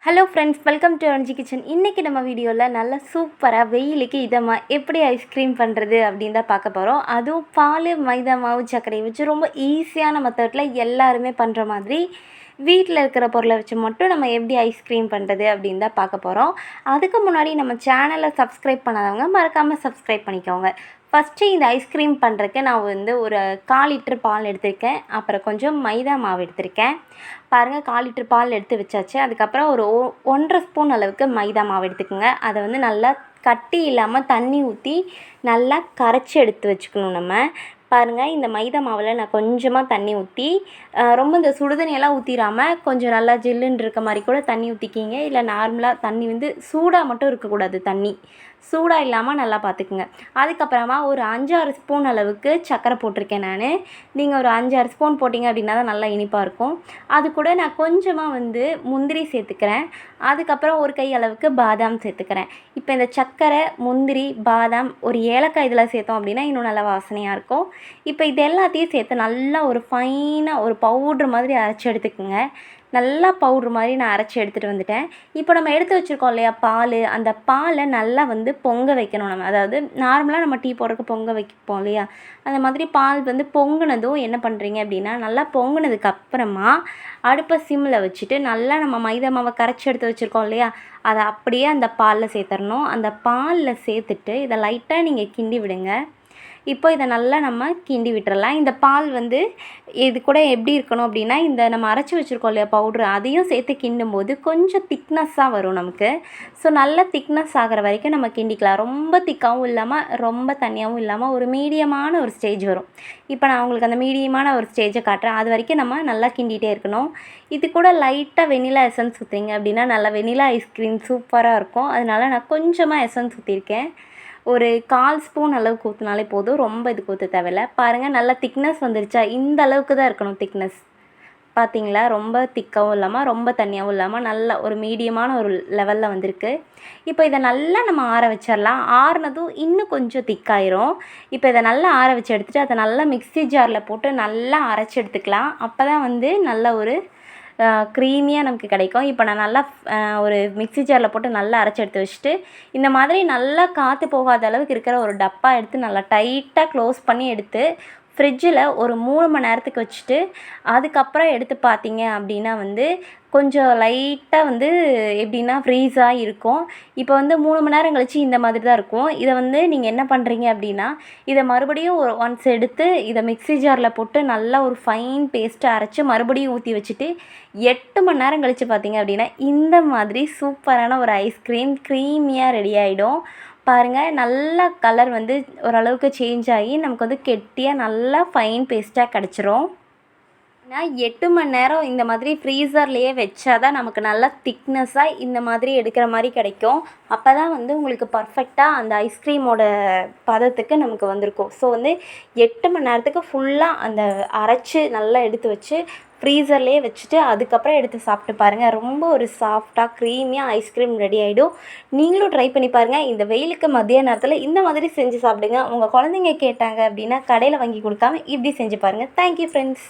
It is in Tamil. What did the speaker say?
Hello friends, welcome to Ranji kitchen. இன்றைக்கி நம்ம வீடியோவில் நல்ல சூப்பராக வெயிலுக்கு இதமாக எப்படி ஐஸ்கிரீம் பண்ணுறது அப்படின்னு தான் பார்க்க போகிறோம். அதுவும் பால், மைதா மாவு, சர்க்கரையை வச்சு ரொம்ப ஈஸியான மெத்தடில் எல்லாருமே பண்ணுற மாதிரி வீட்டில் இருக்கிற பொருளை வச்சு மட்டும் நம்ம எப்படி ஐஸ்கிரீம் பண்ணுறது அப்படின்னு தான் பார்க்க போகிறோம். அதுக்கு முன்னாடி நம்ம சேனலை சப்ஸ்கிரைப் பண்ணாதவங்க மறக்காமல் சப்ஸ்கிரைப் பண்ணிக்கோங்க. ஃபஸ்ட்டு இந்த ஐஸ்கிரீம் பண்ணுறதுக்கு நான் ஒரு 1/4 லிட்டர் பால் எடுத்திருக்கேன். அப்புறம் கொஞ்சம் மைதா மாவு எடுத்திருக்கேன். பாருங்கள், 1/4 லிட்டர் பால் எடுத்து வச்சாச்சு. அதுக்கப்புறம் ஒரு 1.5 ஸ்பூன் அளவுக்கு மைதா மாவு எடுத்துக்கோங்க. அதை வந்து நல்லா கட்டி இல்லாமல் தண்ணி ஊற்றி நல்லா கரைச்சி எடுத்து வச்சுக்கணும். நம்ம பாருங்கள், இந்த மைதா மாவில் நான் கொஞ்சமாக தண்ணி ஊற்றி, ரொம்ப இந்த சுடுதண்ணியெல்லாம் ஊற்றிடாமல் கொஞ்சம் நல்லா ஜில்லுன்னு இருக்க மாதிரி கூட தண்ணி ஊற்றிக்கிங்க. இல்லை நார்மலாக தண்ணி வந்து சூடாக மட்டும் இருக்கக்கூடாது, தண்ணி சூடாக இல்லாமல் நல்லா பார்த்துக்குங்க. அதுக்கப்புறமா ஒரு 5-6 ஸ்பூன் அளவுக்கு சர்க்கரை போட்டிருக்கேன் நான். நீங்கள் ஒரு 5-6 ஸ்பூன் போட்டிங்க அப்படின்னா தான் நல்லா இனிப்பாக இருக்கும். அது கூட நான் கொஞ்சமாக வந்து முந்திரி சேர்த்துக்கிறேன். அதுக்கப்புறம் ஒரு கை அளவுக்கு பாதாம் சேர்த்துக்கிறேன். இப்போ இந்த சர்க்கரை, முந்திரி, பாதாம், ஒரு ஏலக்காய் இதில் சேர்த்தோம் அப்படின்னா இன்னும் நல்லா வாசனையாக இருக்கும். இப்போ இது எல்லாத்தையும் சேர்த்து நல்லா ஒரு ஃபைனாக ஒரு பவுட்ரு மாதிரி அரைச்சி எடுத்துக்கோங்க. நல்லா பவுட்ரு மாதிரி நான் அரைச்சி எடுத்துகிட்டு வந்துட்டேன். இப்போ நம்ம எடுத்து வச்சுருக்கோம் இல்லையா பால், அந்த பாலை நல்லா வந்து பொங்க வைக்கணும். நம்ம அதாவது நார்மலாக நம்ம டீ போடுறதுக்கு பொங்க வைப்போம் இல்லையா, அந்த மாதிரி பால் வந்து பொங்குனதும் என்ன பண்ணுறீங்க அப்படின்னா, நல்லா பொங்குனதுக்கு அப்புறமா அடுப்பை சிம்மில் வச்சுட்டு நல்லா நம்ம மைதா மாவை கரைச்சி எடுத்து வச்சுருக்கோம் இல்லையா, அதை அப்படியே அந்த பாலில் சேர்த்துடணும். அந்த பாலில் சேர்த்துட்டு இதை லைட்டாக நீங்கள் கிண்டி விடுங்க. இப்போ இதை நல்லா நம்ம கிண்டி விட்டுறலாம். இந்த பால் வந்து இது கூட எப்படி இருக்கணும் அப்படின்னா, இந்த நம்ம அரைச்சி வச்சுருக்கோம் இல்லையா பவுட்ரு, அதையும் சேர்த்து கிண்டும்போது கொஞ்சம் திக்னஸ்ஸாக வரும் நமக்கு. ஸோ நல்லா திக்னஸ் ஆகிற வரைக்கும் நம்ம கிண்டிக்கலாம். ரொம்ப திக்காகவும் இல்லாமல் ரொம்ப தண்ணியாகவும் இல்லாமல் ஒரு மீடியமான ஒரு ஸ்டேஜ் வரும். இப்போ நான் உங்களுக்கு அந்த மீடியமான ஒரு ஸ்டேஜை காட்டுறேன். அது வரைக்கும் நம்ம நல்லா கிண்டிகிட்டே இருக்கணும். இது கூட லைட்டாக வெனிலா எசன்ஸ் ஊற்றிங்க அப்படின்னா நல்லா வெனிலா ஐஸ்கிரீம் சூப்பராக இருக்கும். அதனால நான் கொஞ்சமாக எசன்ஸ் ஊற்றிருக்கேன். ஒரு 1/4 ஸ்பூன் அளவுக்கு ஊற்றினாலே போதும். ரொம்ப இதுக்கு ஊற்ற தேவையில்ல. பாருங்கள், நல்லா திக்னஸ் வந்துருச்சா? இந்த அளவுக்கு தான் இருக்கணும் திக்னஸ். பார்த்தீங்களா? ரொம்ப திக்காகவும் இல்லாமல் ரொம்ப தண்ணியாகவும் இல்லாமல் நல்ல ஒரு மீடியமான ஒரு லெவலில் வந்திருக்கு. இப்போ இதை நல்லா நம்ம ஆற வச்சிடலாம். ஆறுனதும் இன்னும் கொஞ்சம் திக்காயிரும். இப்போ இதை நல்லா ஆற வச்சு எடுத்துகிட்டு அதை நல்லா மிக்ஸி ஜாரில் போட்டு நல்லா அரைச்சி எடுத்துக்கலாம். அப்போ தான் வந்து நல்ல ஒரு க்ரீமியாக நமக்கு கிடைக்கும். இப்போ நான் நல்லா ஒரு மிக்ஸி ஜாரில் போட்டு நல்லா அரைச்சி எடுத்து வச்சுட்டு, இந்த மாதிரி நல்லா காற்று போகாத அளவுக்கு இருக்கிற ஒரு டப்பா எடுத்து நல்லா டைட்டாக க்ளோஸ் பண்ணி எடுத்து ஃப்ரிட்ஜில் ஒரு 3 மணி நேரத்துக்கு வச்சுட்டு, அதுக்கப்புறம் எடுத்து பார்த்தீங்க அப்படின்னா வந்து கொஞ்சம் லைட்டாக வந்து எப்படின்னா ஃப்ரீஸாக இருக்கும். இப்போ வந்து 3 மணி நேரம் கழிச்சு இந்த மாதிரி தான் இருக்கும். இதை வந்து நீங்கள் என்ன பண்ணுறீங்க அப்படின்னா, இதை மறுபடியும் ஒன்ஸ் எடுத்து இதை மிக்ஸி ஜாரில் போட்டு நல்லா ஒரு ஃபைன் பேஸ்ட்டாக அரைச்சி மறுபடியும் ஊற்றி வச்சுட்டு 8 மணி நேரம் கழித்து பார்த்தீங்க அப்படின்னா இந்த மாதிரி சூப்பரான ஒரு ஐஸ்கிரீம் க்ரீமியாக ரெடி ஆகிடும். பாருங்கள், நல்லா கலர் வந்து ஓரளவுக்கு சேஞ்ச் ஆகி நமக்கு வந்து கெட்டியாக நல்லா ஃபைன் பேஸ்ட்டாக கிடச்சிரும். நான் 8 மணி நேரம் இந்த மாதிரி ஃப்ரீசர்லேயே வச்சா தான் நமக்கு நல்லா திக்னஸ்ஸாக இந்த மாதிரி எடுக்கிற மாதிரி கிடைக்கும். அப்போ தான் வந்து உங்களுக்கு பர்ஃபெக்டாக அந்த ஐஸ்கிரீமோட பதத்துக்கு நமக்கு வந்திருக்கும். ஸோ வந்து 8 மணி நேரத்துக்கு ஃபுல்லாக அந்த அரைச்சி நல்லா எடுத்து வச்சு ஃப்ரீசர்லேயே வச்சுட்டு அதுக்கப்புறம் எடுத்து சாப்பிட்டு பாருங்கள். ரொம்ப ஒரு சாஃப்டாக க்ரீமியாக ஐஸ்கிரீம் ரெடி ஆகிடும். நீங்களும் ட்ரை பண்ணி பாருங்கள். இந்த வெயிலுக்கு மதிய நேரத்தில் இந்த மாதிரி செஞ்சு சாப்பிடுங்க. உங்கள் குழந்தைங்க கேட்டாங்க அப்படின்னா கடையில் வாங்கி கொடுக்காம இப்படி செஞ்சு பாருங்கள். Thank you friends.